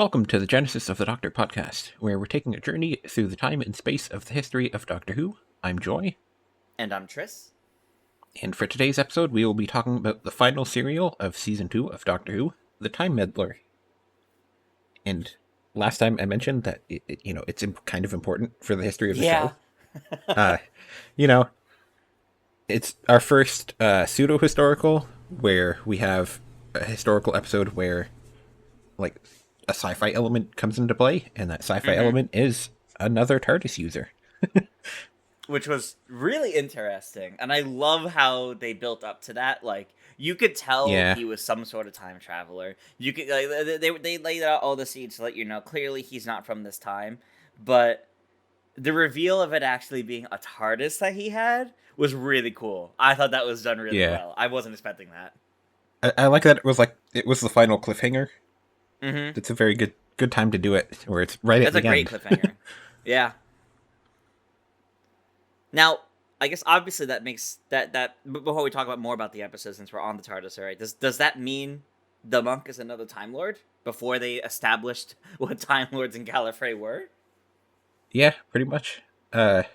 Welcome to the Genesis of the Doctor podcast, where we're taking a journey through the time and space of the history of Doctor Who. I'm Joy, And I'm Tris. and for today's episode, we will be talking about the final serial of Season 2 of Doctor Who, The Time Meddler. And last time I mentioned that, it's kind of important for the history of the Yeah. show. Uh, you know, it's our first pseudo-historical, where we have a historical episode where, like, a sci-fi element comes into play, and that sci-fi element is another TARDIS user. Which was really interesting. And I love how they built up to that. Like, you could tell Yeah. he was some sort of time traveler. You could they laid out all the seeds to let you know clearly he's not from this time. But the reveal of it actually being a TARDIS that he had was really cool. I thought that was done really Yeah. well. I wasn't expecting that. I like that it was the final cliffhanger. Mm-hmm. It's a very good time to do it, where it's right at That's a the great end. cliffhanger. Yeah. Now, I guess obviously that makes that before we talk about more about the episode, since we're on the TARDIS, all right? Does that mean the monk is another Time Lord before they established what Time Lords in Gallifrey were? Yeah, pretty much. At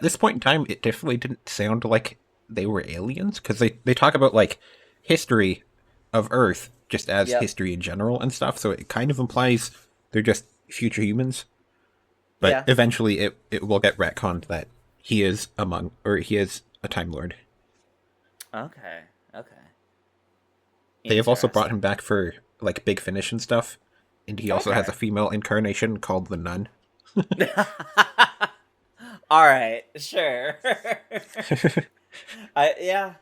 this point in time, it definitely didn't sound like they were aliens, because they talk about, like, history of Earth just as Yep. history in general and stuff, so it kind of implies they're just future humans. But Yeah. eventually it will get retconned that he is he is a Time Lord. Okay. Okay. They have also brought Interesting. him back for, like, Big Finish and stuff, and he also has a Okay. female incarnation called the Nun. All right. Sure. Yeah.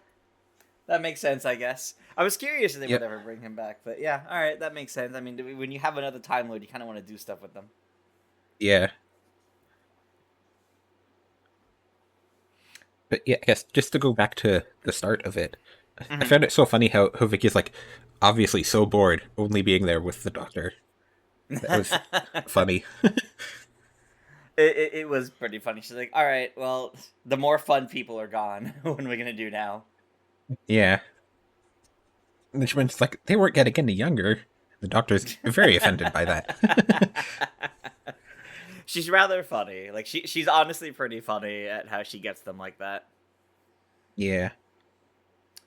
That makes sense, I guess. I was curious if they would Yep. ever bring him back, but yeah, all right, that makes sense. I mean, when you have another Time Lord, you kind of want to do stuff with them. Yeah. But yeah, I guess just to go back to the start of it, I Mm-hmm. found it so funny how Vicky's, like, obviously so bored only being there with the Doctor. That was funny. It was pretty funny. She's like, all right, well, the more fun people are gone. What are we going to do now? Yeah. And then she went, like, they weren't getting any younger. The Doctor's very offended by that. She's rather funny. Like, she's honestly pretty funny at how she gets them like that. Yeah.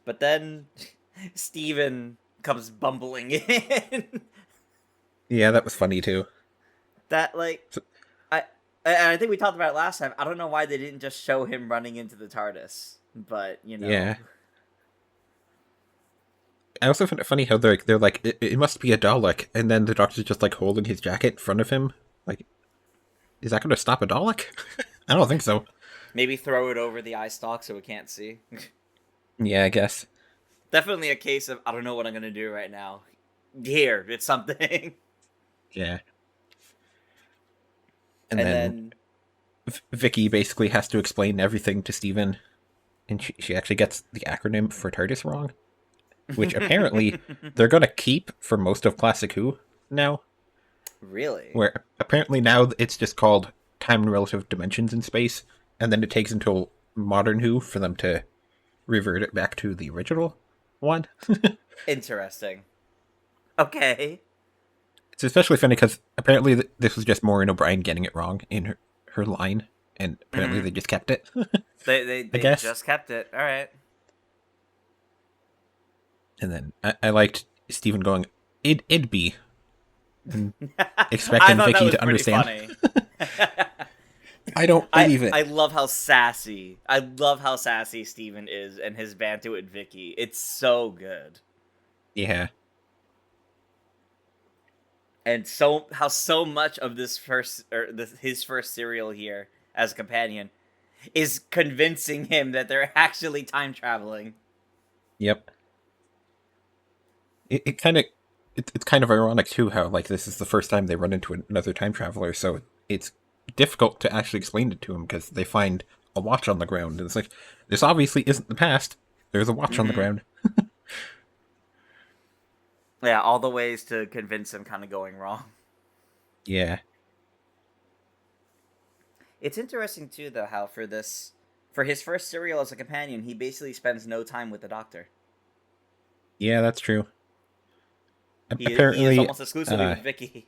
But then Steven comes bumbling in. Yeah, that was funny too. That, like, So, I think we talked about it last time. I don't know why they didn't just show him running into the TARDIS. But, you know. yeah. I also found it funny how they're like, it must be a Dalek, and then the Doctor's just, like, holding his jacket in front of him. Like, is that going to stop a Dalek? I don't think so. Maybe throw it over the eye stalk so we can't see. Yeah, I guess. Definitely a case of I don't know what I'm gonna do right now. Here, it's something. Yeah. And And then then Vicky basically has to explain everything to Steven, and she actually gets the acronym for TARDIS wrong, which apparently they're going to keep for most of Classic Who now, really? where apparently now it's just called Time and Relative Dimensions in Space, and then it takes until modern Who for them to revert it back to the original one. Interesting. Okay. It's especially funny because apparently this was just Maureen O'Brien getting it wrong in her line, and apparently Mhm. they just kept it. They guess. just kept it. All right. And then I liked Stephen going, it'd be, and I expecting thought that Vicky was to pretty understand. funny. I don't believe it. I love how sassy. I love how sassy Steven is and his banter with Vicky. It's so good. Yeah. And so how so much of his first serial here as a companion is convincing him that they're actually time traveling. Yep. It kind of it's kind of ironic too how, like, this is the first time they run into another time traveler, so it's difficult to actually explain it to him because they find a watch on the ground, and it's like, this obviously isn't the past. There's a watch on the Mm-hmm. ground. Yeah, all the ways to convince him kind of going wrong. Yeah. It's interesting too, though, how for his first serial as a companion, he basically spends no time with the Doctor. Yeah, that's true. He is Apparently, almost exclusively with Vicky.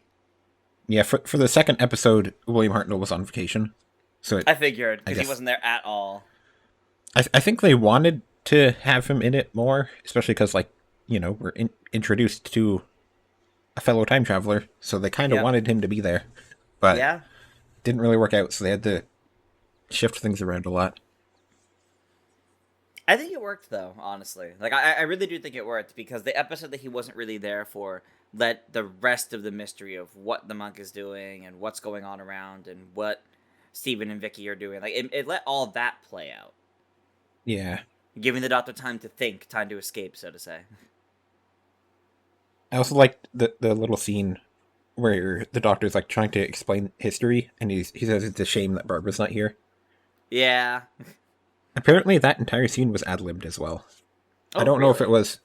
Yeah, for the second episode, William Hartnell was on vacation, so I figured I because he guess wasn't there at all. I think they wanted to have him in it more, especially because we're introduced to a fellow time traveler, so they kind of Yep. wanted him to be there, but Yeah. didn't really work out, so they had to shift things around a lot. I think it worked though, honestly. Like I really do think it worked because the episode that he wasn't really there for let the rest of the mystery of what the monk is doing and what's going on around and what Steven and Vicky are doing. Like it let all that play out, Yeah, giving the doctor time to think, time to escape, so to say. I also liked the little scene where the doctor's like trying to explain history, and he says it's a shame that Barbara's not here. Yeah. Apparently, that entire scene was ad libbed as well. I Oh, don't know if it really? was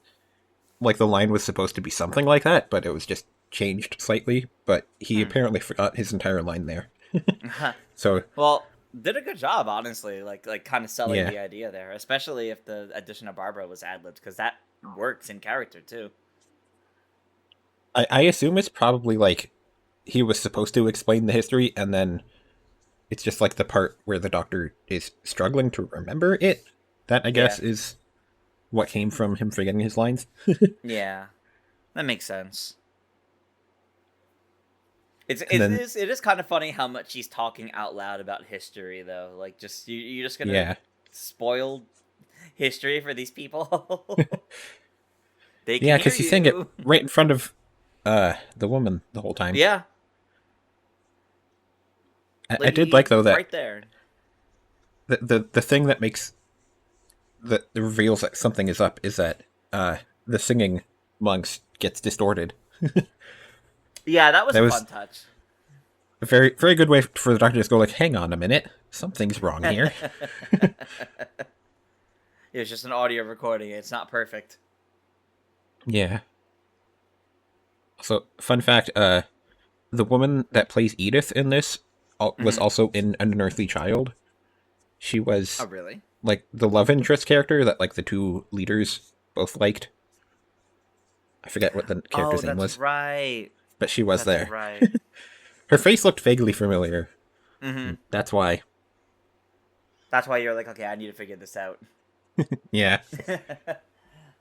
like the line was supposed to be something like that, but it was just changed slightly. But he Hmm. apparently forgot his entire line there. So Well, did a good job, honestly. Like kind of selling yeah, the idea there, especially if the addition of Barbara was ad libbed, because that works in character too. I assume it's probably like he was supposed to explain the history, and then it's just like the part where the doctor is struggling to remember it. That I guess Yeah. is what came from him forgetting his lines. Yeah. That makes sense. It's And then it is kind of funny how much he's talking out loud about history though. Like just you're just gonna yeah, spoil history for these people. They can yeah, hear because he's saying it you. right in front of the woman the whole time. Yeah, I like did like he's though that right there. the thing that makes the reveals that something is up is that the singing monks gets distorted. Yeah, that was That a was fun touch. a very very good way for the doctor to just go like, hang on a minute, something's wrong here. It's just an audio recording. It's not perfect. Yeah. So fun fact, the woman that plays Edith in this was Hmm. also in An Unearthly Child. She Oh, was really? like the love interest character that like the two leaders both liked. I forget what the Oh, character's name that's was, right. but she was That's there. right. Her face looked vaguely familiar. Hmm. That's why. That's why you're like, okay, I need to figure this out. Yeah.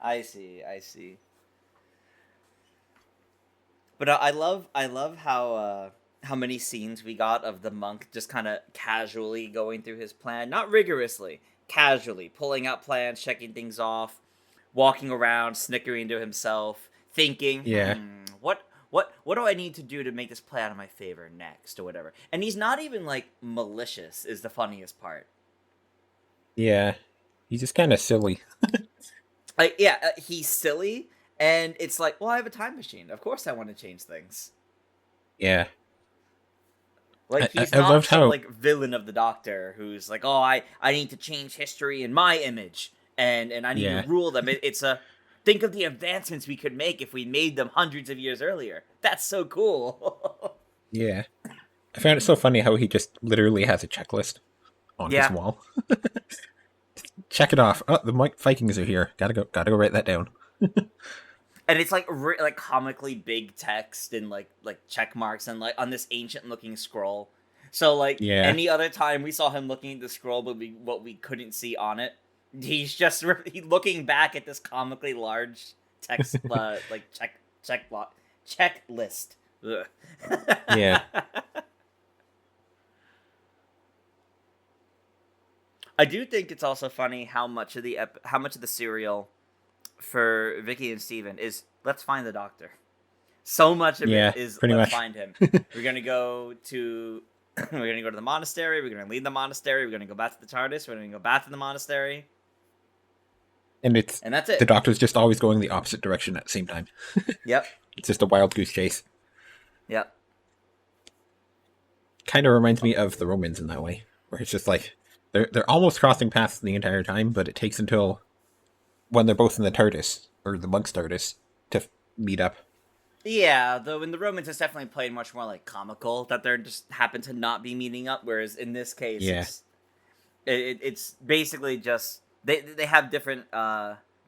I see. I see. But I love how many scenes we got of the monk just kind of casually going through his plan, not rigorously, casually pulling out plans, checking things off, walking around, snickering to himself, thinking, Yeah. what do I need to do to make this play out in my favor next or whatever. And he's not even like malicious is the funniest part. Yeah. He's just kind of silly. Like yeah, he's silly and it's like, well, I have a time machine. Of course I want to change things. Yeah. Like I, he's I not loved some how. like villain of the Doctor who's like, oh, I need to change history in my image and I need to Yeah. rule them. It's a think of the advancements we could make if we made them hundreds of years earlier. That's so cool. Yeah. I found it so funny how he just literally has a checklist on his Yeah, wall. Check it off. Oh, the Vikings are here. Gotta go write that down. and it's like like comically big text and like check marks and like on this ancient looking scroll. So like Yeah. any other time we saw him looking at the scroll, but what we couldn't see on it, he's just he looking back at this comically large text like checklist. Ugh. Yeah. I do think it's also funny how much of how much of the serial for Vicky and Steven is let's find the doctor. So much of it Yeah. is Pretty let's much. find him. We're gonna go to we're gonna go to the monastery. We're gonna leave the monastery. We're gonna go back to the TARDIS. We're gonna go back to the monastery, And it's and that's the it. doctor's just always going the opposite direction at the same time. Yep. It's just a wild goose chase. Yep. Kind of reminds me of the Romans in that way, where it's just like they're almost crossing paths the entire time, but it takes until when they're both in the TARDIS or the monk's TARDIS to meet up. Yeah, though in the Romans it's definitely played much more like comical that they're just happen to not be meeting up, whereas in this case Yeah. it's basically just they have different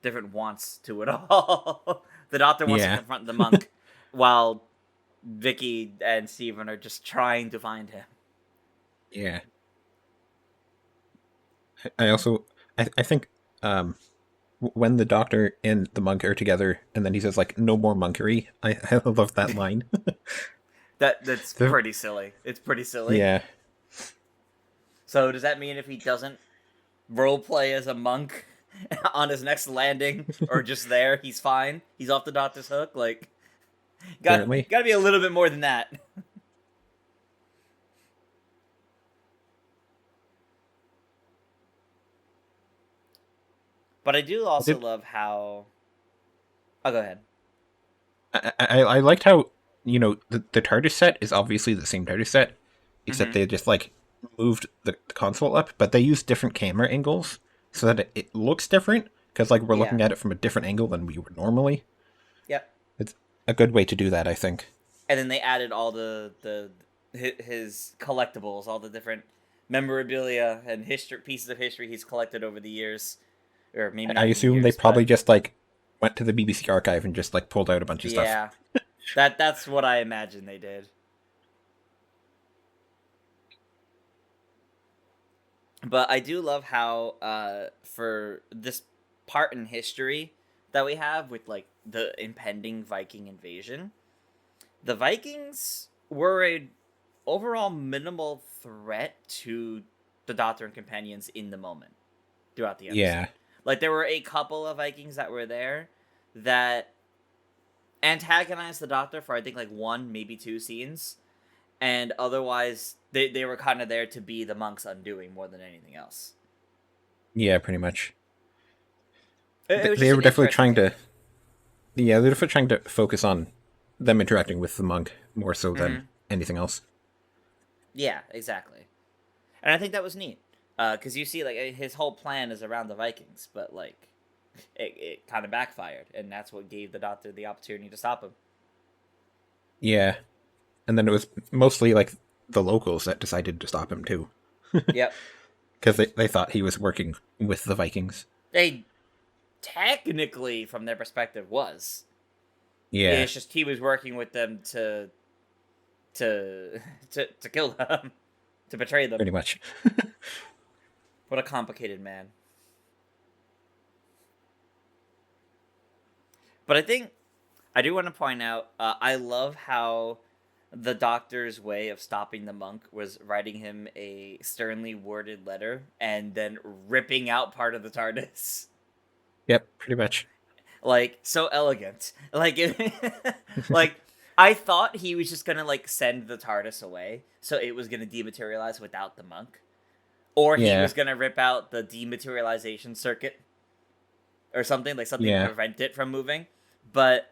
different wants to it all. The doctor wants to Yeah. confront the monk, while Vicky and Steven are just trying to find him. Yeah. I also I think um when the Doctor and the monk are together, and then he says like no more monkery. I love that line. That's The- pretty silly. It's pretty silly. yeah, So does that mean if he doesn't roleplay as a monk on his next landing or just there, he's fine? He's off the Doctor's hook? Like, apparently. gotta be a little bit more than that. But I do I also did. love how. Oh, go ahead. I liked how the TARDIS set is obviously the same TARDIS set, except Mm-hmm. they just like moved the console up, but they used different camera angles so that it looks different because like we're Yeah. looking at it from a different angle than we would normally. Yep. It's a good way to do that, I think. And then they added all the his collectibles, all the different memorabilia and history pieces of history he's collected over the years, or maybe I not even assume they years, probably but just like went to the BBC archive and just like pulled out a bunch of stuff. yeah, that's what I imagine they did. But I do love how for this part in history that we have with like the impending Viking invasion, the Vikings were a overall minimal threat to the Doctor and companions in the moment throughout the Yeah, episode. Like there were a couple of Vikings that were there that antagonized the Doctor for I think like one, maybe two scenes, and otherwise they were kind of there to be the monk's undoing more than anything else. yeah, pretty much. It was They just were an definitely interesting trying to. take. Yeah, they're definitely trying to focus on them interacting with the monk more so than Hmm. anything else. Yeah, exactly. And I think that was neat because you see like his whole plan is around the Vikings, but like it kind of backfired, and that's what gave the Doctor the opportunity to stop him. Yeah, and then it was mostly like the locals that decided to stop him too, Yep. because they thought he was working with the Vikings. They technically, from their perspective, was. Yeah, It's just he was working with them to to kill them, to betray them. pretty much. What a complicated man. But I think I do want to point out. I love how the Doctor's way of stopping the monk was writing him a sternly worded letter and then ripping out part of the TARDIS. Yep, pretty much. Like so elegant. Like like I thought he was just gonna like send the TARDIS away, so it was gonna dematerialize without the monk, or he Yeah, was gonna rip out the dematerialization circuit or something like something to yeah, prevent it from moving. But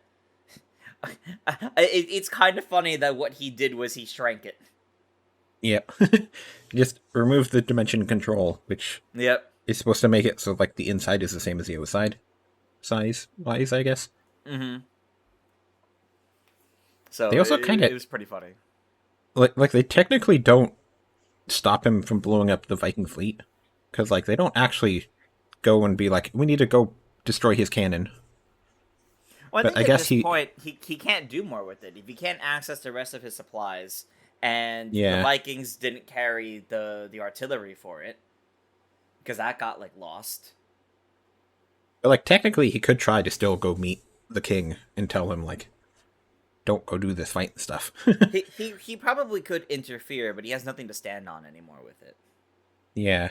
it's kind of funny that what he did was he shrank it. yep. Just remove the dimension control, which Yep. is supposed to make it so like the inside is the same as the outside, size wise, I guess. Mm-hmm. So They also kind it of was pretty funny. like they technically don't stop him from blowing up the Viking fleet because like they don't actually go and be like we need to go destroy his cannon. Well, I But think I at guess this he, point he can't do more with it. If he can't access the rest of his supplies, and the yeah, Vikings didn't carry the artillery for it, because that got like lost. but like technically he could try to still go meet the king and tell him like don't go do this fight and stuff. He probably could interfere, but he has nothing to stand on anymore with it. Yeah,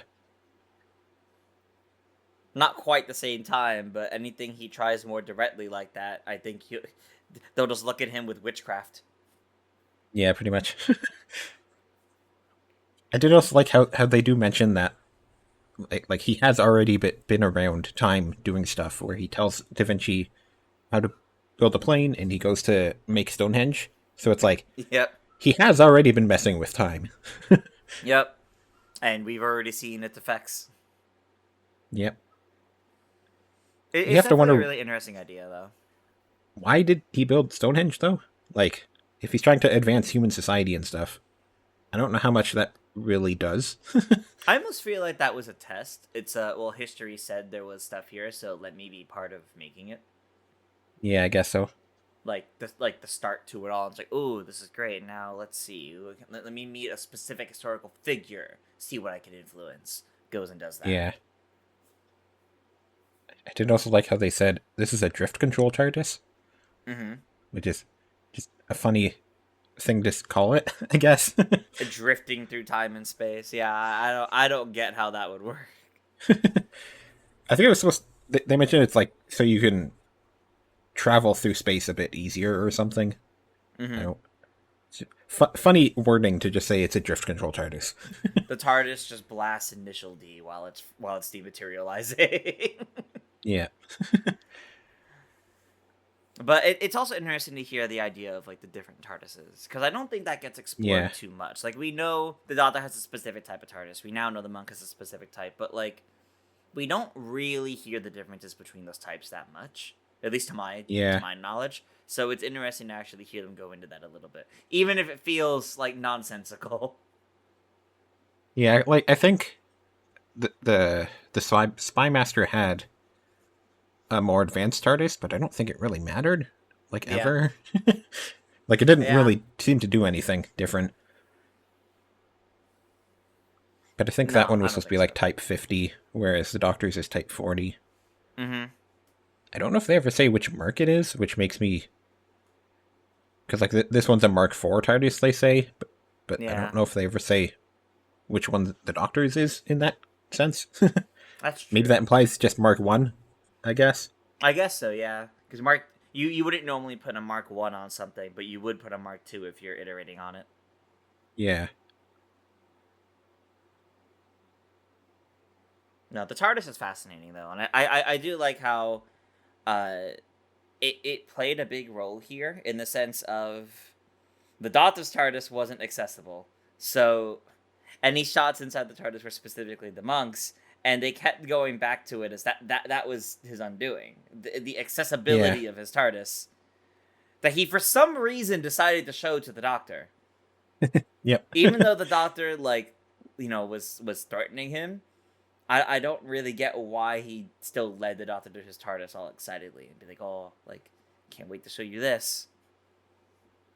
Not quite the same time, but anything he tries more directly like that, I think they'll just look at him with witchcraft. yeah, pretty much. I did also like how they do mention that like he has already been around time doing stuff where he tells Da Vinci how to build a plane and he goes to make Stonehenge. So it's like Yep, he has already been messing with time. yep. And we've already seen its effects. Yep. You It's have to definitely a wonder really interesting idea, though. why did he build Stonehenge though? Like if he's trying to advance human society and stuff, I don't know how much that really does. I almost feel like that was a test. It's well, history said there was stuff here, so let me be part of making it. Yeah, I guess so. the start to it all. It's like, oh, this is great. Now let's see. Let me meet a specific historical figure. See what I can influence. Goes and does that. Yeah. I did also like how they said this is a drift control TARDIS, Mm-hmm. which is just a funny thing to call it, I guess. Drifting through time and space. Yeah, I don't get how that would work. I think it was supposed. They mentioned it's like so you can travel through space a bit easier or something. I Mm-hmm. don't. Funny wording to just say it's a drift control TARDIS. The TARDIS just blasts initial D while it's dematerializing. Yeah. But it's also interesting to hear the idea of like the different TARDISes because I don't think that gets Yeah. explored too much. Like we know the Doctor has a specific type of TARDIS. We now know the Monk has a specific type, but like we don't really hear the differences between those types that much, at least to my to Yeah. my knowledge. So it's interesting to actually hear them go into that a little bit, even if it feels like nonsensical. Yeah. Like I think the spy master had a more advanced TARDIS, but I don't think it really mattered. Like Yeah, ever. Like it didn't yeah, really seem to do anything different. But I think that no, one I was don't supposed to think be so. like type 50, whereas the Doctor's is type 40. Mm-hmm. I don't know if they ever say which Mark it is, which makes me because like this one's a Mark IV TARDIS, they say, but I don't Yeah, know if they ever say which one the Doctor's is in that sense. that's Maybe true. that implies just Mark One, I guess. I guess so, yeah. Because you wouldn't normally put a Mark One on something, but you would put a Mark Two if you're iterating on it. Yeah, No, the TARDIS is fascinating though, and I do like how uh it played a big role here in the sense of the Doctor's TARDIS wasn't accessible, so any shots inside the TARDIS were specifically the monks, and they kept going back to it as that was his undoing, the yeah, accessibility of his TARDIS that he for some reason decided to show to the Doctor, yep, even though the Doctor was threatening him. I don't really get why he still led the Doctor to his TARDIS all excitedly and be like, oh, like, can't wait to show you this.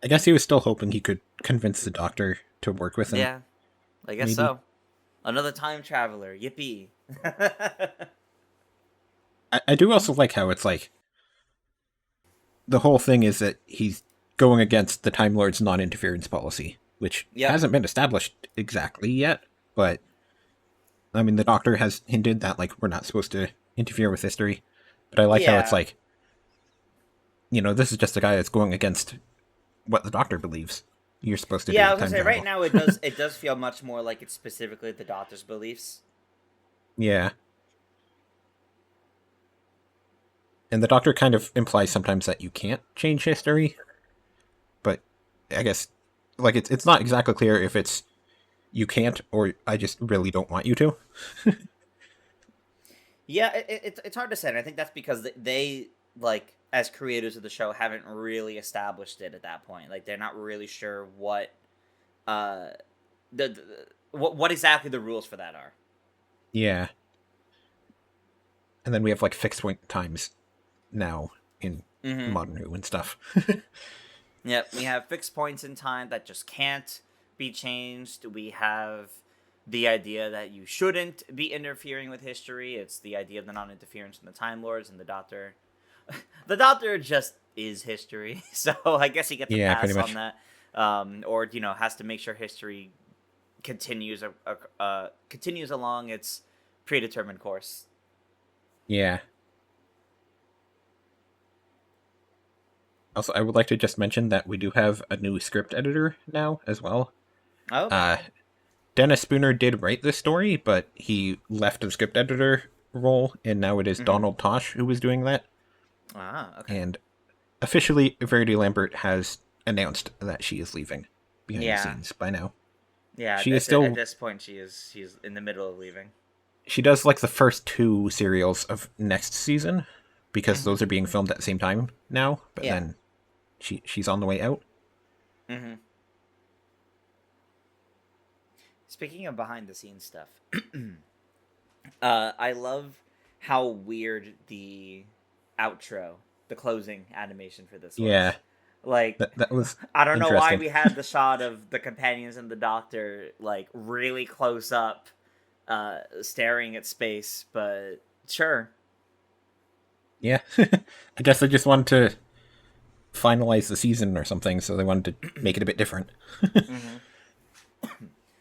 I guess he was still hoping he could convince the Doctor to work with him. Yeah, I guess Maybe so. Another time traveler, yippee. I do also like how it's like the whole thing is that he's going against the Time Lord's non-interference policy, which Yep. hasn't been established exactly yet, but I mean, the Doctor has hinted that like we're not supposed to interfere with history, but I like how it's Yeah. like, this is just a guy that's going against what the Doctor believes you're supposed to do Yeah, I with was gonna time say right travel. now it does feel much more like it's specifically the Doctor's beliefs. Yeah, and the Doctor kind of implies sometimes that you can't change history, but I guess like it's not exactly clear if it's you can't or I just really don't want you to. Yeah, it's hard to say. And I think that's because they like as creators of the show haven't really established it at that point. Like they're not really sure what uh what exactly the rules for that are. Yeah, and then we have like fixed point times now in Mm-hmm. modern Who and stuff. Yep, we have fixed points in time that just can't be changed. We have the idea that you shouldn't be interfering with history. It's the idea of the non-interference from the Time Lords and the Doctor. The Doctor just is history, so I guess he gets a Yeah, pretty pass on much. that. Or has to make sure history continues along its predetermined course. Yeah. Also, I would like to just mention that we do have a new script editor now as well. Oh, okay. Uh, Dennis Spooner did write this story, but he left the script editor role, and now it is Mm-hmm. Donald Tosh who is doing that. Ah, okay. And officially, Verity Lambert has announced that she is leaving behind the Yeah, scenes by now. yeah. She is At still. this point, she's in the middle of leaving. She does like the first two serials of next season because Mm-hmm. those are being filmed at the same time now, but Yeah. then she's on the way out. Mm-hmm. Speaking of behind the scenes stuff, I love how weird the outro, the closing animation for this Yeah, was. Like, that was I don't know why interesting. we had the shot of the companions and the doctor like really close up, staring at space, but sure. Yeah, I guess they just wanted to finalize the season or something, so they wanted to make it a bit different. Hmm.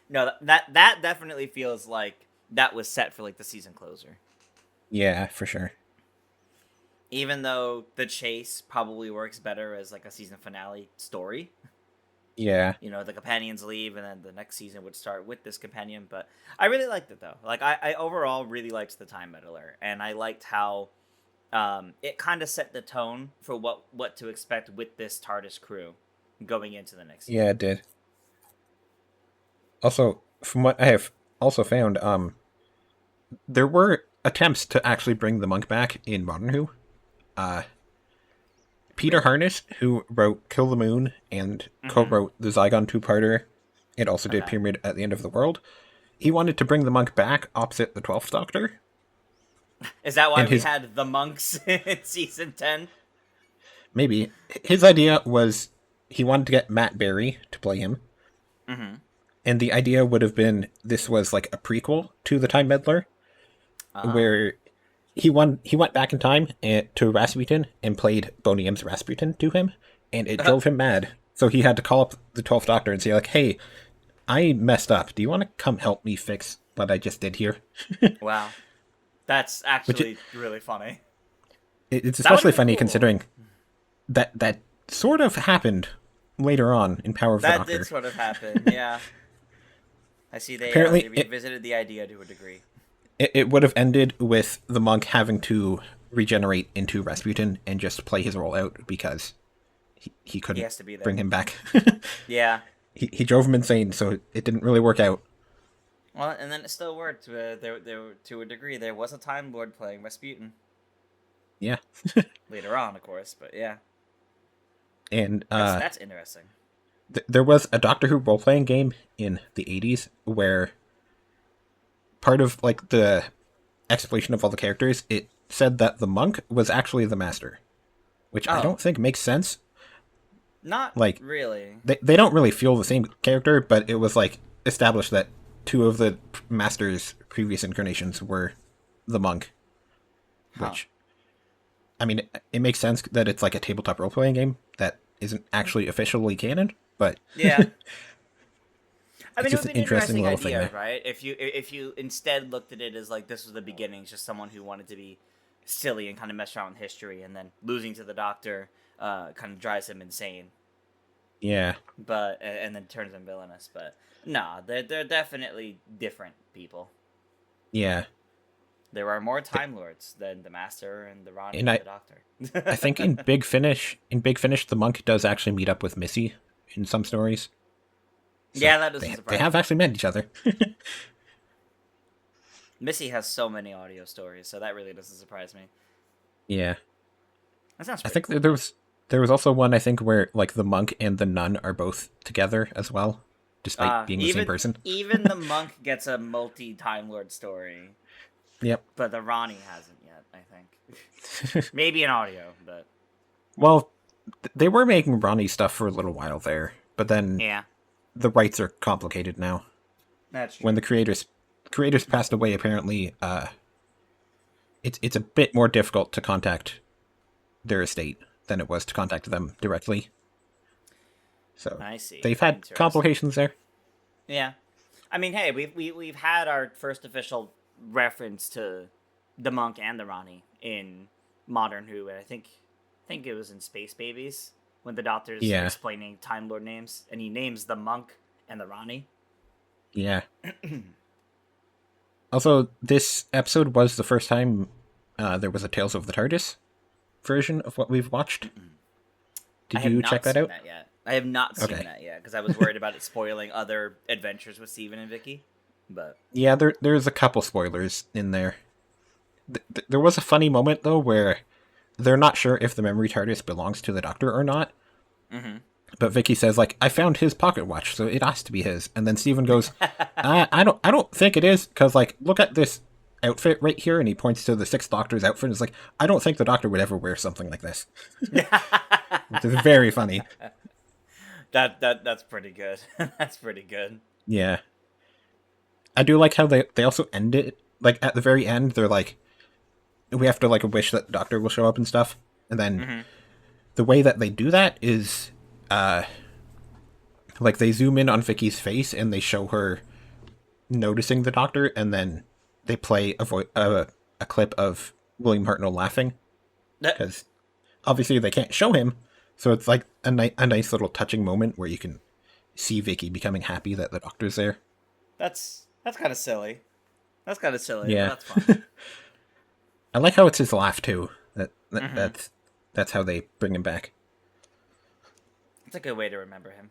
No, that definitely feels like that was set for like the season closer. Yeah, for sure. Even though the chase probably works better as like a season finale story. Yeah, You know, the companions leave and then the next season would start with this companion, but I really liked it though. Like I overall really liked the Time Meddler, and I liked how it kind of set the tone for what to expect with this TARDIS crew going into the next yeah, season. it did. Also, from what I have also found, there were attempts to actually bring the monk back in Modern Who. Uh, Peter Really? Harness, who wrote Kill the Moon and Mm-hmm. co-wrote the Zygon two-parter, and also did Okay. Pyramid at the End of the World, he wanted to bring the monk back opposite the 12th Doctor, Is that why and we his had the monks in season 10? maybe his idea was he wanted to get Matt Berry to play him, Mm-hmm. and the idea would have been this was like a prequel to the Time Meddler, Ah. where he went back in time to Rasputin and played Boney M's Rasputin to him, and it drove him mad. So he had to call up the 12th Doctor and say like, "Hey, I messed up. Do you want to come help me fix what I just did here?" Wow. That's Which actually really funny. it's That would especially have been funny cool. considering that sort of happened later on in Power of the That did Doctor. sort of happen, yeah. I see they Apparently, revisited the idea to a degree. it would have ended with the monk having to regenerate into Rasputin and just play his role out because he He couldn't has to be bring there. him back. Yeah. He drove him insane, so it didn't really work out. Well, and then it still worked. There to a degree. There was a Time Lord playing Rasputin Yeah, later on, of course. But yeah, and that's interesting. there was a Doctor Who role playing game in the '80s where part of like the explanation of all the characters, it said that the monk was actually the master, which I Oh, don't think makes sense. not Like really. they don't really feel the same character, but it was like established that two of the master's previous incarnations were the monk, Huh? which I mean, it makes sense that it's like a tabletop role playing game that isn't actually officially canon, but Yeah. I it's mean, it just would an be an interesting interesting little thing idea, there. right? If you instead looked at it as like this was the beginnings, just someone who wanted to be silly and kind of mess around with history, and then losing to the Doctor, kind of drives him insane. Yeah, But and then turns him villainous. But nah, they're definitely different people. yeah, There are more Time Lords than the Master and the Ronnie and and I the Doctor. I think in Big Finish, the monk does actually meet up with Missy in some stories, so Yeah, that doesn't they surprise have me. actually met each other. Missy has so many audio stories, so that really doesn't surprise me. Yeah, That sounds I pretty think cool. there was also one I think where like the monk and the nun are both together as well, despite being the same Even person. even the monk gets a multi Time Lord story, Yep. but the Ronnie hasn't yet. I think maybe in audio, but Well, they were making Ronnie stuff for a little while there, but then yeah, the rights are complicated now. that's When true. the creators passed away, apparently, it's a bit more difficult to contact their estate than it was to contact them directly. So I see. they've had Interesting. complications there. Yeah, I mean, hey, we've had our first official reference to the monk and the Ronnie in Modern Who, and I think it was in Space Babies when the Doctor's Yeah, explaining Time Lord names, and he names the monk and the Ronnie. yeah. Also, this episode was the first time there was a Tales of the TARDIS version of what we've watched. I Did have you check not that seen out? that yet. I have not seen Okay. that yet because I was worried about it spoiling other adventures with Steven and Vicky. But Yeah, there's a couple spoilers in there. There was a funny moment though where they're not sure if the memory TARDIS belongs to the Doctor or not. mm-hmm. But Vicky says like, "I found his pocket watch, so it has to be his." And then Steven goes, I don't think it is because like, look at this outfit right here, and he points to the Sixth Doctor's outfit and is like, I don't think the Doctor would ever wear something like this. Which is very funny. That's pretty good. That's pretty good. Yeah. I do like how they also end it, like, at the very end, they're like, we have to, like, wish that the Doctor will show up and stuff. And then Mm-hmm. the way that they do that is, like, they zoom in on Vicky's face and they show her noticing the Doctor, and then they play a clip of William Hartnell laughing, because obviously they can't show him, so it's like a nice little touching moment where you can see Vicky becoming happy that the Doctor's there. That's kind of silly. That's kind of silly. Yeah. But that's fun. I like how it's his laugh too. Mm-hmm. That's how they bring him back. It's a good way to remember him.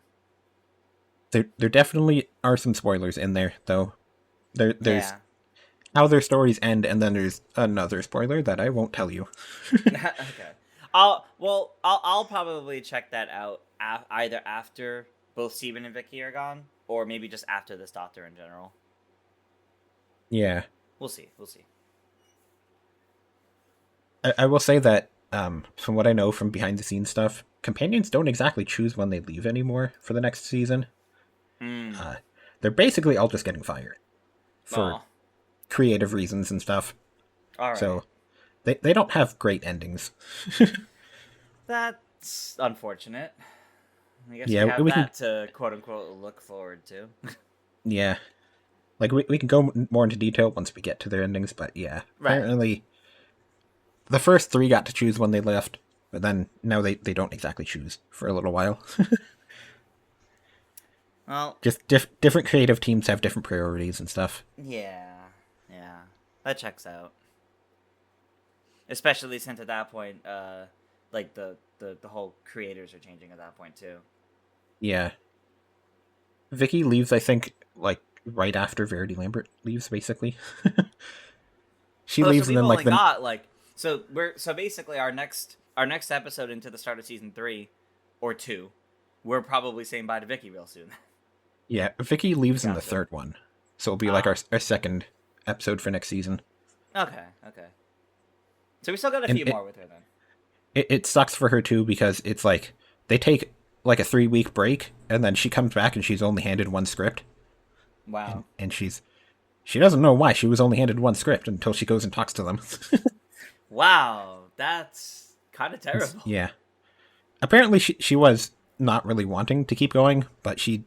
There definitely are some spoilers in there though. There's Yeah. how their stories end, and then there's another spoiler that I won't tell you. Okay. I'll probably check that out either after both Steven and Vicky are gone, or maybe just after this Doctor in general. Yeah. We'll see. We'll see. I will say that, from what I know from behind the scenes stuff, companions don't exactly choose when they leave anymore for the next season. Hmm. They're basically all just getting fired for Oh, creative reasons and stuff. all right. So they don't have great endings. That's unfortunate. I guess Yeah, we have we that to quote unquote look forward to. Yeah. Like, we can go more into detail once we get to their endings, but yeah. Right. Apparently, the first three got to choose when they left, but then now they don't exactly choose for a little while. Well, Just different creative teams have different priorities and stuff. yeah, that checks out. Especially since at that point, like the whole creators are changing at that point too. Yeah. Vicky leaves, I think, like, right after Verity Lambert leaves, basically. She Oh, so leaves, and we've then, only like, the... got like so basically our next episode into the start of season 3 or 2, we're probably saying bye to Vicky real soon. Yeah, Vicky leaves in the Gotcha. third one. So it'll be, like, Ah. our second episode for next season. Okay. So we still got a And few more with her then. it sucks for her, too, because it's, like, they take, like, a 3-week break, and then she comes back and she's only handed one script. Wow. And she doesn't know why she was only handed one script until she goes and talks to them. Wow, that's kind of terrible. Yeah. Apparently she was not really wanting to keep going, but she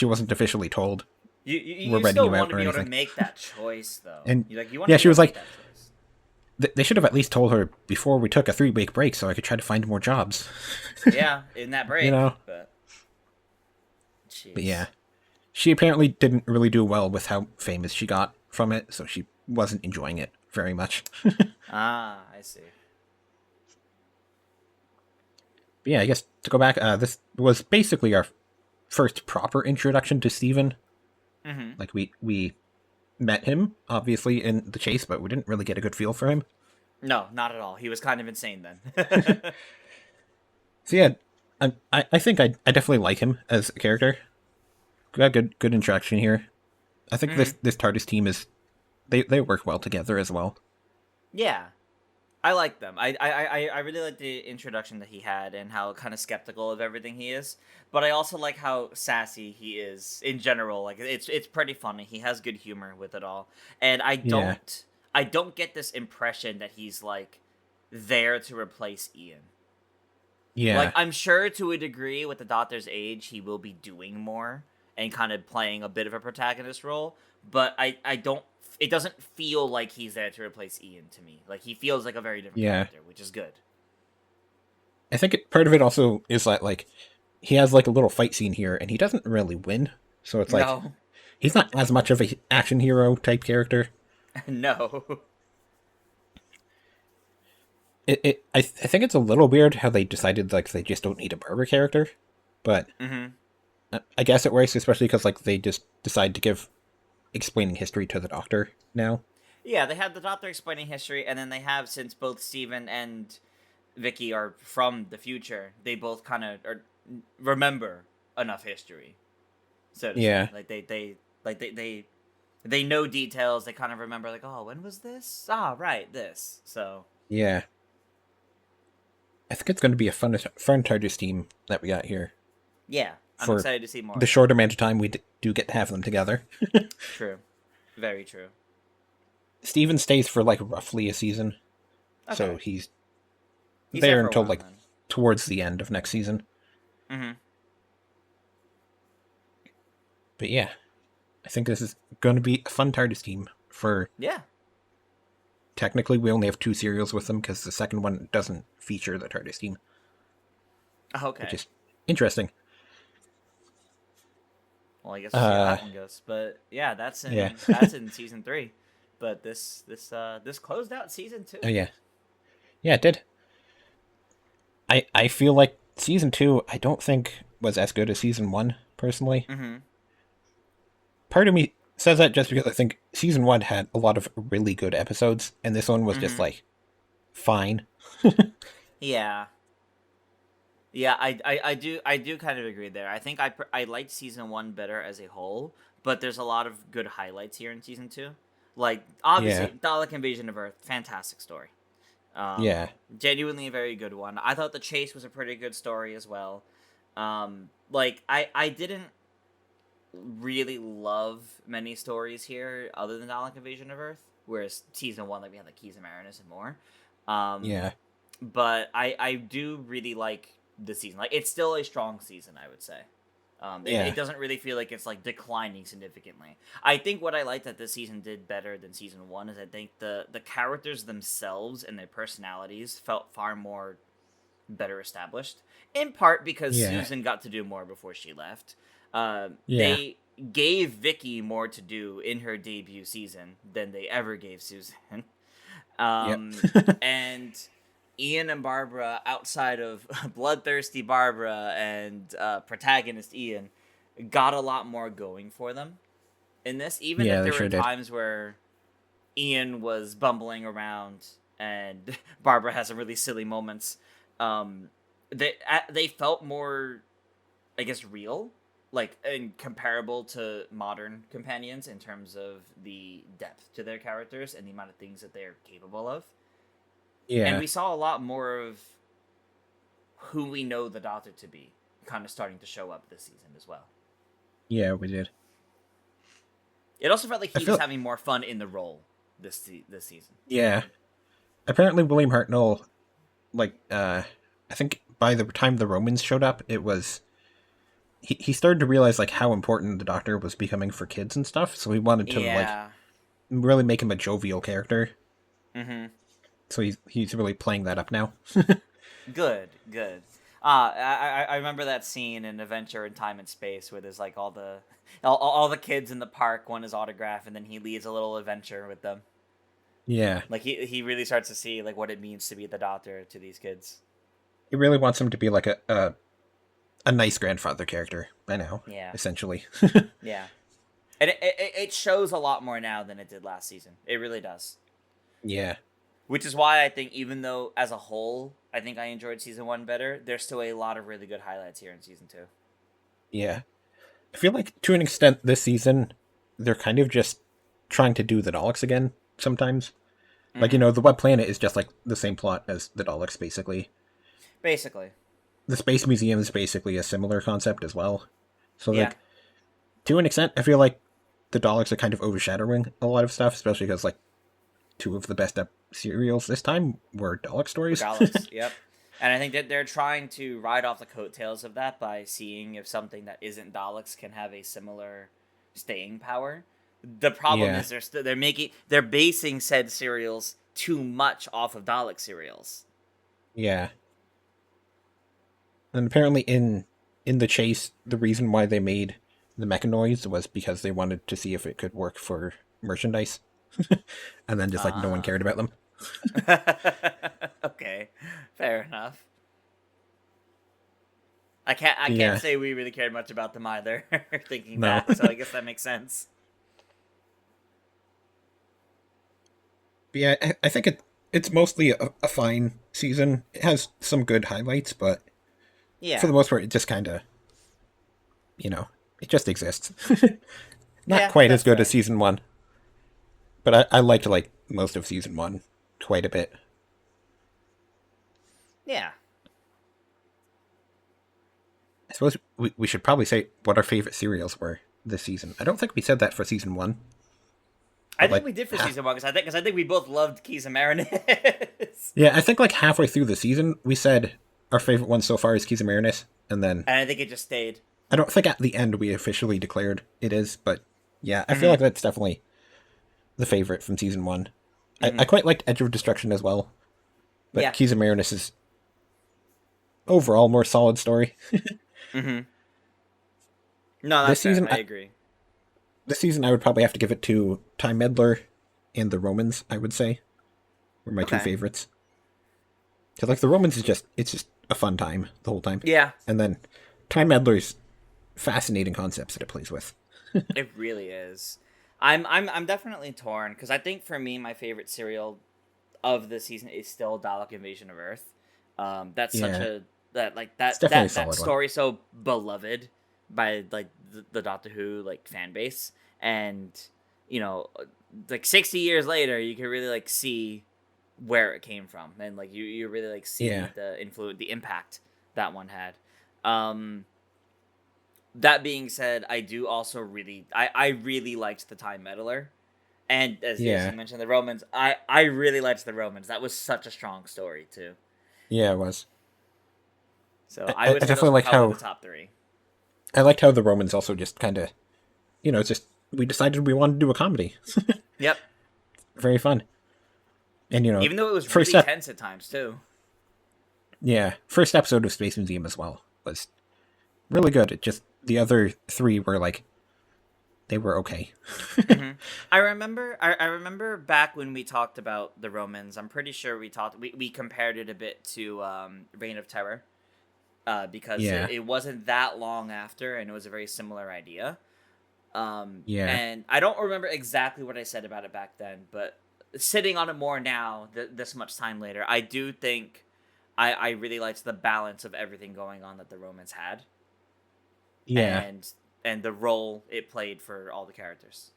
wasn't officially told. You We're renting still you out want to or be able to anything. make that choice though. And You want yeah, to be she able was to make like, that choice. they should have at least told her before we took a 3-week break so I could try to find more jobs. Yeah, in that break. You know? But jeez. But yeah. She apparently didn't really do well with how famous she got from it, so she wasn't enjoying it very much. Ah, I see. But yeah, I guess to go back, this was basically our first proper introduction to Steven. Mm-hmm. Like, we met him, obviously, in the chase, but we didn't really get a good feel for him. No, not at all. He was kind of insane then. So yeah, I think I definitely like him as a character. Got good interaction here. I think this TARDIS team is... They work well together as well. Yeah, I like them. I really like the introduction that he had and how kind of skeptical of everything he is. But I also like how sassy he is in general. Like it's pretty funny. He has good humor with it all. And Yeah. I don't get this impression that he's like there to replace Ian. Yeah. Like I'm sure to a degree with the Doctor's age he will be doing more and kind of playing a bit of a protagonist role, but I don't it doesn't feel like he's there to replace Ian to me. Like he feels like a very different Yeah. character, which is good. I think part of it also is that, like, he has, like, a little fight scene here, and he doesn't really win. So it's like, No. he's not as much of a action hero type character. No. I think it's a little weird how they decided, like, they just don't need a barber character. But I guess it works, especially because, like, they just decide to give explaining history to the Doctor now. Yeah, they have the Doctor explaining history, and then they have, since both Steven and Vicky are from the future, they both kind of remember enough history. So to Yeah. say. Like they They know details. They kind of remember, like, oh, when was this? Ah, right, this. So Yeah. I think it's going to be a fun TARDIS team that we got here yeah, I'm for excited to see more the of them. short amount of time we do get to have them together. True, very true. Steven stays for like roughly a season, so Okay, he's he's there there for a until while like then. towards the end of next season. Mm-hmm. But yeah, I think this is going to be a fun TARDIS team. For Yeah. technically, we only have two serials with them because the second one doesn't feature the TARDIS team, which Okay. is interesting. Well, I guess we'll see how Uh, that one goes. But yeah, yeah, that's in season 3. But this closed out season 2. oh yeah, yeah, it did. I feel like season two I don't think was as good as season one personally. Mm-hmm. Part of me says that just because I think season one had a lot of really good episodes, and this one was just Mm-hmm. like fine. Yeah. Yeah, I do kind of agree there. I think I liked season 1 better as a whole, but there's a lot of good highlights here in season 2. Like Yeah, obviously Dalek Invasion of Earth, fantastic story. yeah, Genuinely a very good one. I thought the chase was a pretty good story as well. Like I didn't really love many stories here other than Dalek Invasion of Earth, whereas season 1, like we had like Keys of Marinus and more. Um, yeah, but I do really like the season. Like it's still a strong season, I would say. It yeah, doesn't really feel like it's like declining significantly. I think what I liked that this season did better than season 1 is I think the characters themselves and their personalities felt far more better established. In part because yeah, Susan got to do more before she left. yeah. They gave Vicky more to do in her debut season than they ever gave Susan. Yep. And Ian and Barbara, outside of bloodthirsty Barbara and protagonist Ian, got a lot more going for them in this. Even Yeah, if they there were sure did. times where Ian was bumbling around and Barbara has some really silly moments, um, they felt more, I guess, real, like and comparable to modern companions in terms of the depth to their characters and the amount of things that they're capable of. And Yeah, we saw a lot more of who we know the Doctor to be kind of starting to show up this season as well. yeah, we did. It also felt like I he was feel, having more fun in the role this season. yeah. Apparently, William Hartnell, like, I think by the time the Romans showed up, it was he started to realize like how important the Doctor was becoming for kids and stuff. So he wanted to like Yeah. really make him a jovial character. Mm-hmm. So he's really playing that up now. Good. Good. I remember that scene in Adventure in Time and Space where there's like all the kids in the park want his autograph, and then he leads a little adventure with them. Yeah, Like he really starts to see like what it means to be the Doctor to these kids. he really wants him to be like a nice grandfather character by now, Yeah. essentially. Yeah. And it shows a lot more now than it did last season. It really does. Yeah, Which is why I think, even though as a whole, I think I enjoyed season 1 better, there's still a lot of really good highlights here in season 2. yeah. I feel like to an extent this season, they're kind of just trying to do the Daleks again sometimes. Like, Mm-hmm. the Web Planet is just like the same plot as the Daleks, basically. Basically. The Space Museum is basically a similar concept as well. So, Yeah. like, to an extent, I feel like the Daleks are kind of overshadowing a lot of stuff, especially because, like, two of the best serials this time were Dalek stories. Regardless. Yep. And I think that they're trying to ride off the coattails of that by seeing if something that isn't Daleks can have a similar staying power. The problem Yeah, is they're basing said serials too much off of Dalek serials. yeah. And apparently in the chase, the reason why they made the mechanoids was because they wanted to see if it could work for merchandise. And then just like no one Ah. cared about them. Okay. Fair enough. I can't Yeah, say we really cared much about them either, thinking no. that, so I guess that makes sense. But yeah, I think it's mostly a fine season. It has some good highlights, but for Yeah. the most part, it just kind of, it just exists. Not Yeah, quite as that's good as fair. season one. But I liked like most of season one quite a bit. Yeah. I suppose we should probably say what our favorite serials were this season. I don't think we said that for season one, I but think like we did for half, season one because I think we both loved Keys and Marinus. yeah, I think like halfway through the season we said our favorite one so far is Keys and Marinus, and then And I think it just stayed. I don't think at the end we officially declared it is, but yeah, I feel Mm-hmm. like that's definitely the favorite from season one. I Mm-hmm. quite liked Edge of Destruction as well, but Yeah. Keys and Marinus is overall more solid story. Mm-hmm. No, this that's fair. season, I agree. this season I would probably have to give it to Time Meddler and the Romans. I would say were my two Okay. favorites. Because like the Romans is just it's just a fun time the whole time, Yeah, and then Time Meddler's fascinating concepts that it plays with. it really is. I'm definitely torn because I think for me my favorite serial of the season is still Dalek Invasion of Earth. That's such Yeah, a that like it's definitely a that solid one. story so beloved by like the Doctor Who like fan base, and you know like 60 years later you can really like see where it came from, and like you really like see Yeah, the impact that one had. Um, that being said, I do also I really liked the Time Meddler. And as yes, you yeah, mentioned the Romans, I really liked the Romans. That was such a strong story too. yeah. It was. So I, I I would say those definitely are liked probably how the top three. I liked how the Romans also just kind of it's just we decided we wanted to do a comedy. Yep. Very fun, and Even though it was first really step. tense at times too. Yeah, first episode of Space Museum as well was really good. It just the other three were like they were okay. Hmm. I remember back when we talked about the Romans. I'm pretty sure we compared it a bit to Reign of Terror, because Yeah, it wasn't that long after, and it was a very similar idea. yeah, And I don't remember exactly what I said about it back then, but sitting on it more now, this much time later, I do think I really liked the balance of everything going on that the Romans had, yeah, and the role it played for all the characters.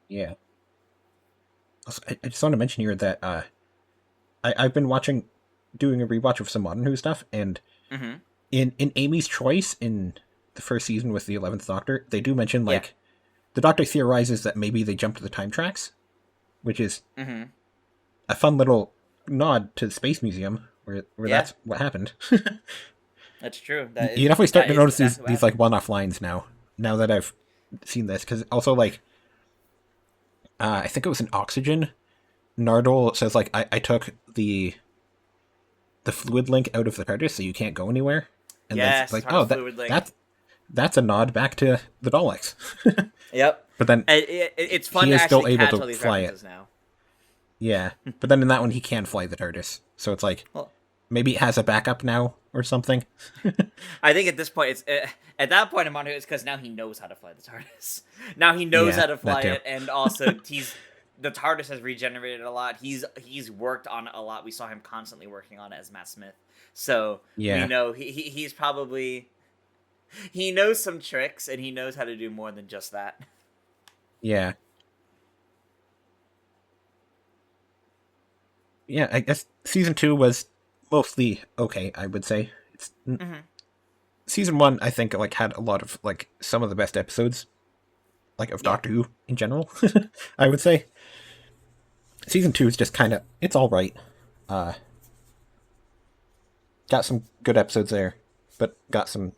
yeah. Also, I just want to mention here that I've been doing a rewatch of some Modern Who stuff, and Mm-hmm. in Amy's choice in the first season with the 11th Doctor, they do mention Yeah. like the Doctor theorizes that maybe they jumped the time tracks, which is Mm-hmm. a fun little nod to the Space Museum where Yeah, that's what happened. that's true. You definitely start That to is notice exactly what these like happened. one-off lines now. Now that I've seen this, because also like I think it was an Oxygen. Nardole says like I took the fluid link out of the TARDIS, so you can't go anywhere. And then it's Yes, like, TARDIS oh, fluid link. that's a nod back to the Daleks. Yep. But then And it's fun he to is still actually able catch to all these fly it. references now. Yeah, but then in that one he can fly the TARDIS, so it's like Well, maybe it has a backup now or something. I think at this point, it's at that point in Mondo, it's because now he knows how to fly the TARDIS. Now he knows Yeah, how to that fly too. it, and also the TARDIS has regenerated a lot. He's worked on it a lot. We saw him constantly working on it as Matt Smith, so we Yeah, know he's probably he knows some tricks and he knows how to do more than just that. yeah, yeah. I guess season two was mostly okay. I would say Hmm. season one. I think like had a lot of like some of the best episodes like of Yeah, Doctor Who in general. I would say season two is just kind of it's all right. Uh, got some good episodes there, but got some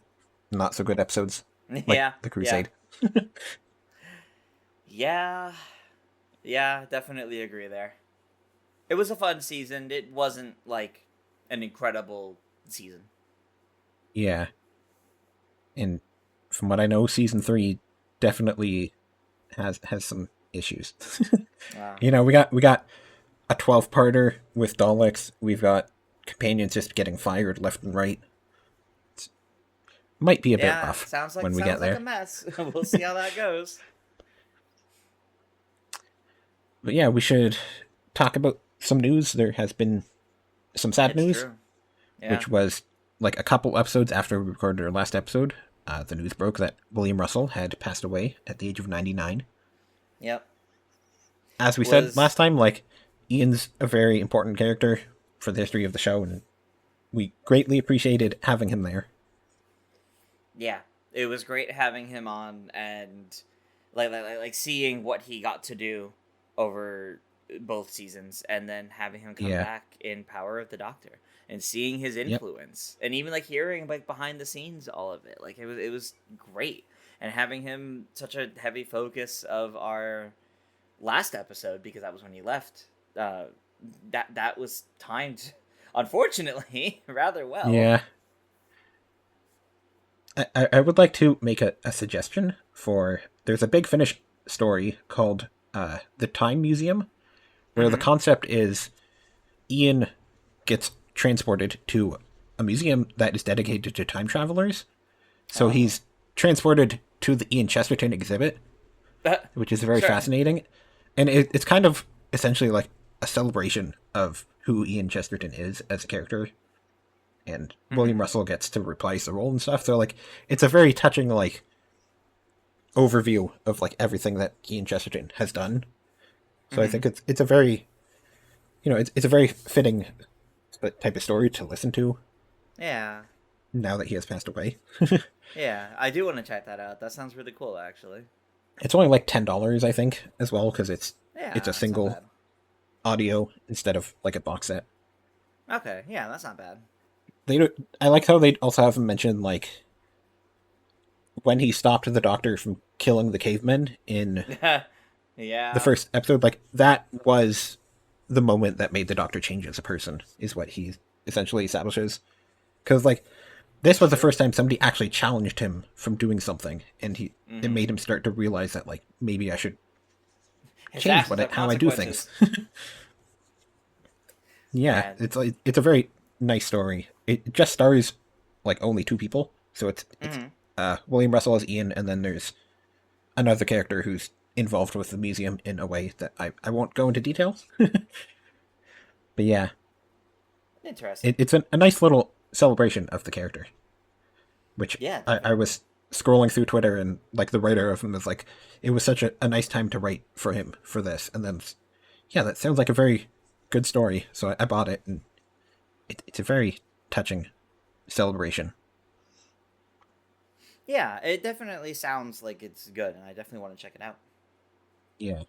not so good episodes like yeah, the yeah, Crusade. yeah, yeah. Definitely agree there. It was a fun season. It wasn't like an incredible season. Yeah, and from what I know, season three definitely has some issues. Wow. We got a 12-parter with Daleks. We've got companions just getting fired left and right. Might be a bit Yeah, rough sounds when we get like a there. mess. We'll see how that goes. But yeah, we should talk about some news. There has been some sad It's news, true. Yeah. which was like a couple episodes after we recorded our last episode. The news broke that William Russell had passed away at the age of 99. Yep. as we said was last time, like Ian's a very important character for the history of the show, and we greatly appreciated having him there. yeah, it was great having him on and like seeing what he got to do over both seasons, and then having him come Yeah. back in Power of the Doctor and seeing his Yep. influence, and even like hearing like behind the scenes all of it. Like it was great, and having him such a heavy focus of our last episode because that was when he left. Uh, that was timed, unfortunately, rather well. Yeah. I would like to make a suggestion for. There's a Big Finish story called The Time Museum, where the Mm-hmm. concept is Ian gets transported to a museum that is dedicated to time travelers. So Oh, he's transported to the Ian Chesterton exhibit, which is very sure. fascinating. And it's kind of essentially like a celebration of who Ian Chesterton is as a character. And William Mm-hmm. Russell gets to reprise the role and stuff. So like it's a very touching like overview of like everything that Ian Chesterton has done. So I Mm-hmm. think it's a very it's a very fitting type of story to listen to Yeah. now that he has passed away. Yeah, I do want to check that out. That sounds really cool, actually. It's only like $10, I think, as well, because it's a Yeah, that's not single bad. audio instead of like a box set. Okay, yeah, that's not bad. They don't, I like how they also have mentioned like when he stopped the Doctor from killing the cavemen in the Yeah. first episode. Like that was the moment that made the Doctor change as a person, is what he essentially establishes. Because like this was the True. first time somebody actually challenged him from doing something, and it Mm-hmm. made him start to realize that like maybe I should His change actions have how I do things. consequences. Yeah, Man. it's a very nice story. It just stars like only two people, so it's Mm-hmm. William Russell as Ian, and then there's another character who's involved with the museum in a way that I won't go into details. But yeah, Interesting. it's a nice little celebration of the character, which Yeah, I definitely. was scrolling through Twitter, and like the writer of him was like, it was such a nice time to write for him for this, and then yeah, that sounds like a very good story, so I bought it, and it's a very touching celebration. Yeah, it definitely sounds like it's good, and I definitely want to check it out. Yeah.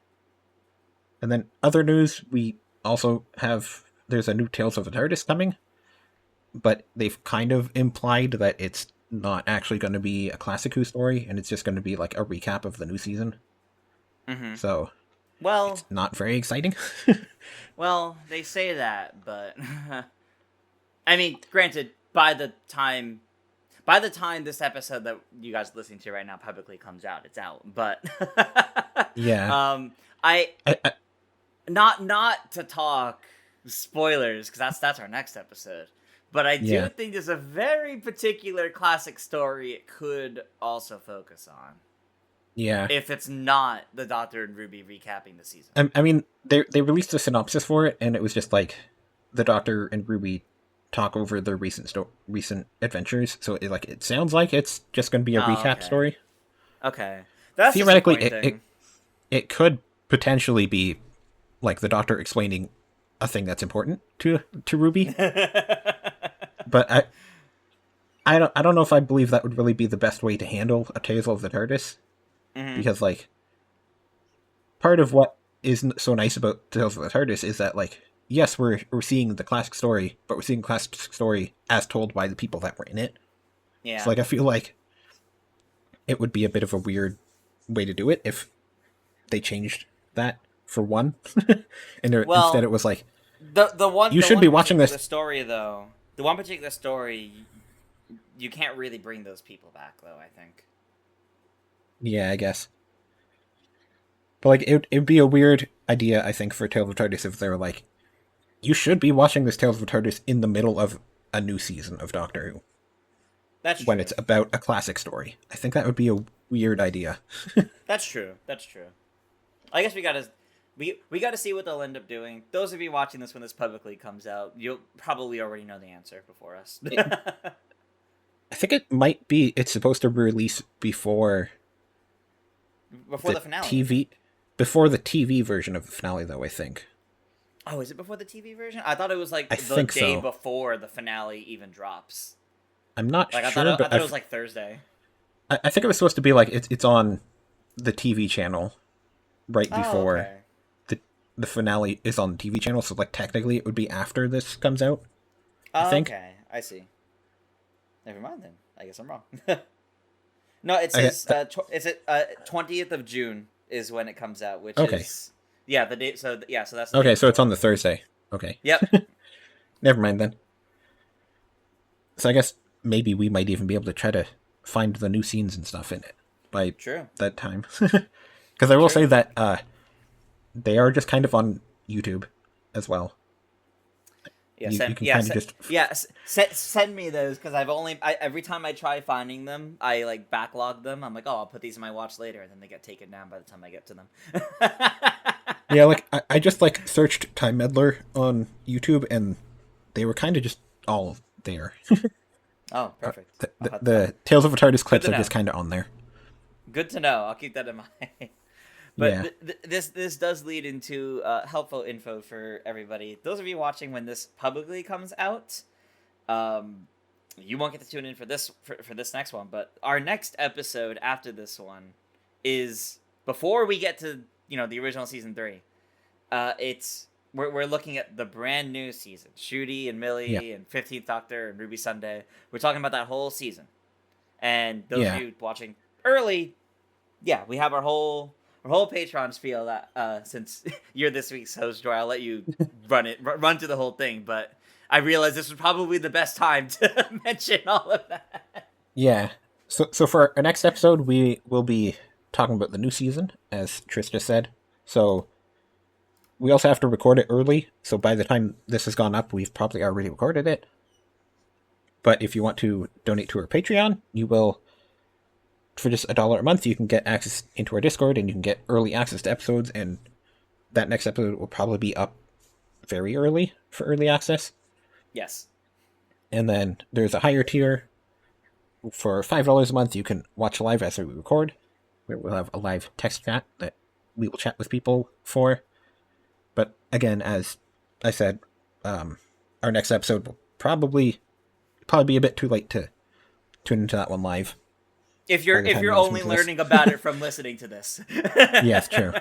And then other news, we also have there's a new Tales of the TARDIS coming, but they've kind of implied that it's not actually going to be a Classic Who story, and it's just going to be like a recap of the new season. Mm-hmm. So Well, it's not very exciting. well, they say that, but I mean, granted, by the time this episode that you guys are listening to right now publicly comes out, it's out. But Yeah. I I not to talk spoilers because that's our next episode. But I do yeah. think there's a very particular classic story it could also focus on Yeah. if it's not the Doctor and Ruby recapping the season. I mean, they released a synopsis for it, and it was just like the Doctor and Ruby talk over their recent adventures. So it sounds like it's just going to be a Oh, recap okay. story. Okay. That's Theoretically, disappointing. it could potentially be like the Doctor explaining a thing that's important to Ruby, but I don't know if I believe that would really be the best way to handle a Tales of the TARDIS, Hmm. because like part of what is so nice about Tales of the TARDIS is that like yes, we're seeing the classic story, but we're seeing the classic story as told by the people that were in it. So Yeah. like I feel like it would be a bit of a weird way to do it if they changed that for one, and instead Well, it was like the one you the should be one watching particular this. story though, the one particular story, you can't really bring those people back though. I think. Yeah, I guess. But like it'd be a weird idea, I think, for Tales of TARDIS if they were like, you should be watching this Tales of TARDIS in the middle of a new season of Doctor Who That's when true. it's about a classic story. I think that would be a weird idea. That's true. That's true. I guess we gotta see what they'll end up doing. Those of you watching this when this publicly comes out, you'll probably already know the answer before us. It, I think it might be. It's supposed to release before Before the the finale, I TV. think. before the TV version of the finale, though, I think. Oh, is it before the TV version? I thought it was I like the think day so. before the finale even drops. I'm not Like sure, I but thought it was like Thursday. I think it was supposed to be like it's on the TV channel right Oh, before okay. the the finale is on the TV channel. So like technically, it would be after this comes out. I Oh, think. okay. I see. Never mind then. I guess I'm wrong. No, it Okay. says is it 20th of June is when it comes out, which Okay. is yeah the day. So yeah, so that's the day Okay. So it's before. on the Thursday. Okay. Yep. Never mind then. So I guess maybe we might even be able to try to find the new scenes and stuff in it by True. that time. Because I will say True. that they are just kind of on YouTube as well. Yeah, You can kind of just send me those because every time I try finding them, I like backlog them. I'm like, oh, I'll put these in my watch later, and then they get taken down by the time I get to them. yeah, like I just like searched Time Meddler on YouTube, and they were kind of just all there. Oh, perfect. The Tales of a TARDIS clips to are just know. kind of on there. Good to know. I'll keep that in mind. But Yeah, this does lead into helpful info for everybody. Those of you watching when this publicly comes out, you won't get to tune in for this next one. But our next episode after this one is before we get to the original season 3. It's we're looking at the brand new season. Shooty and yeah, Millie and 15th Doctor and Ruby Sunday. We're talking about that whole season. And those of yeah, you watching early, yeah, we have our whole Patreon spiel that since you're this week's host, Joy, I'll let you run through the whole thing. But I realized this was probably the best time to mention all of that. yeah. So for our next episode, we will be talking about the new season, as Trista said. So we also have to record it early. So by the time this has gone up, we've probably already recorded it. But if you want to donate to our Patreon, you will, for just $1 a month, you can get access into our Discord and you can get early access to episodes. And that next episode will probably be up very early for early access. Yes. And then there's a higher tier. For $5 a month, you can watch live as we record. We'll have a live text chat that we will chat with people for. But again, as I said, our next episode will probably be a bit too late to tune into that one live. If you're only learning about it from listening to this. Yes, true.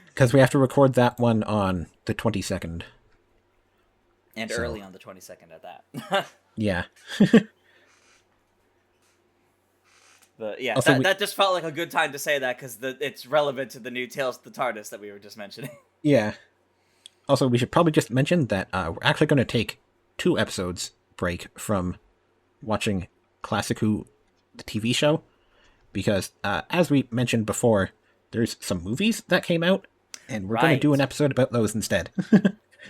Because we have to record that one on the 22nd. And So. early on the 22nd at that. Yeah. But yeah, Also, that just felt like a good time to say that because it's relevant to the new Tales of the TARDIS that we were just mentioning. Yeah. Also, we should probably just mention that we're actually going to take 2 episodes break from watching Classic Who, the TV show, because as we mentioned before, there's some movies that came out, and we're going to do an episode about those instead.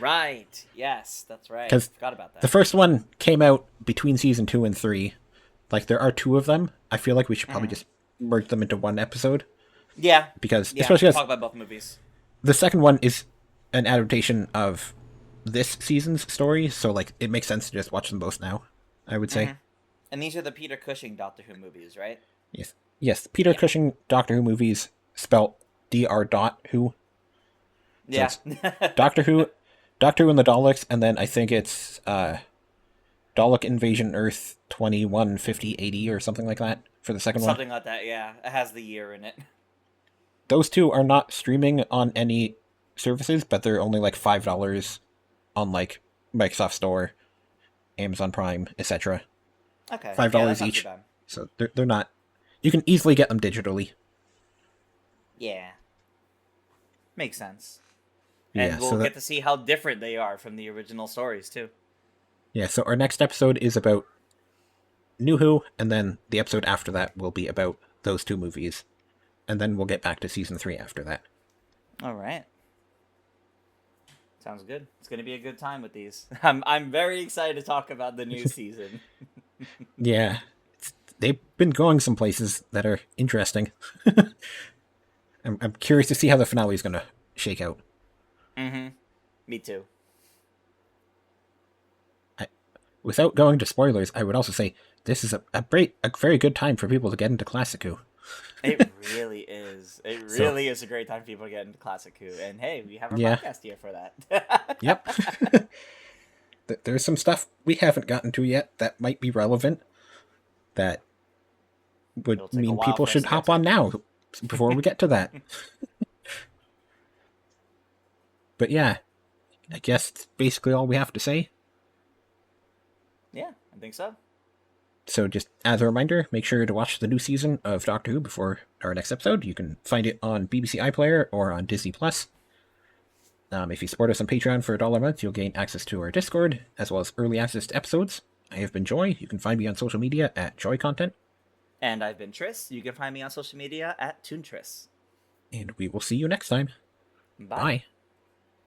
Right. Yes, that's right. Because Forgot about that. the first one came out between season 2 and 3. Like, there are 2 of them. I feel like we should probably just merge them into one episode. Yeah. Because, Yeah, especially talk about both movies. the second one is an adaptation of this season's story, so, like, it makes sense to just watch them both now, I would say. And these are the Peter Cushing Doctor Who movies, right? Yes. Peter Cushing Doctor Who movies, spelt Dr. Yeah. So it's Doctor Who and the Daleks, and then I think it's Dalek Invasion Earth 215080 or something like that for the second one. Something like that, yeah. It has the year in it. Those 2 are not streaming on any services, but they're only like $5 on like Microsoft Store, Amazon Prime, etc. Okay. $5 yeah, that's not each. too bad. So they're not. You can easily get them digitally. Yeah. Makes sense. Yeah, And we'll get to see how different they are from the original stories, too. Yeah, so our next episode is about New Who, and then the episode after that will be about those 2 movies. And then we'll get back to season 3 after that. All right. Sounds good. It's going to be a good time with these. I'm very excited to talk about the new season. Yeah, they've been going some places that are interesting. I'm curious to see how the finale is going to shake out. Me too. Without going to spoilers, I would also say this is a very good time for people to get into Classic Who. It really is. It So, really is a great time for people to get into Classic Who. And hey, we have our yeah. podcast here for that. Yep. There's some stuff we haven't gotten to yet that might be relevant that would It'll take a mean while people for us should to get hop to. on now before we get to that. But yeah, I guess it's basically all we have to say. Yeah, I think so. So just as a reminder, make sure to watch the new season of Doctor Who before our next episode. You can find it on BBC iPlayer or on Disney Plus. If you support us on Patreon for $1 a month, you'll gain access to our Discord, as well as early access to episodes. I have been Joy. You can find me on social media at Joy Content. And I've been Tris. You can find me on social media at ToonTris. And we will see you next time. Bye. Bye.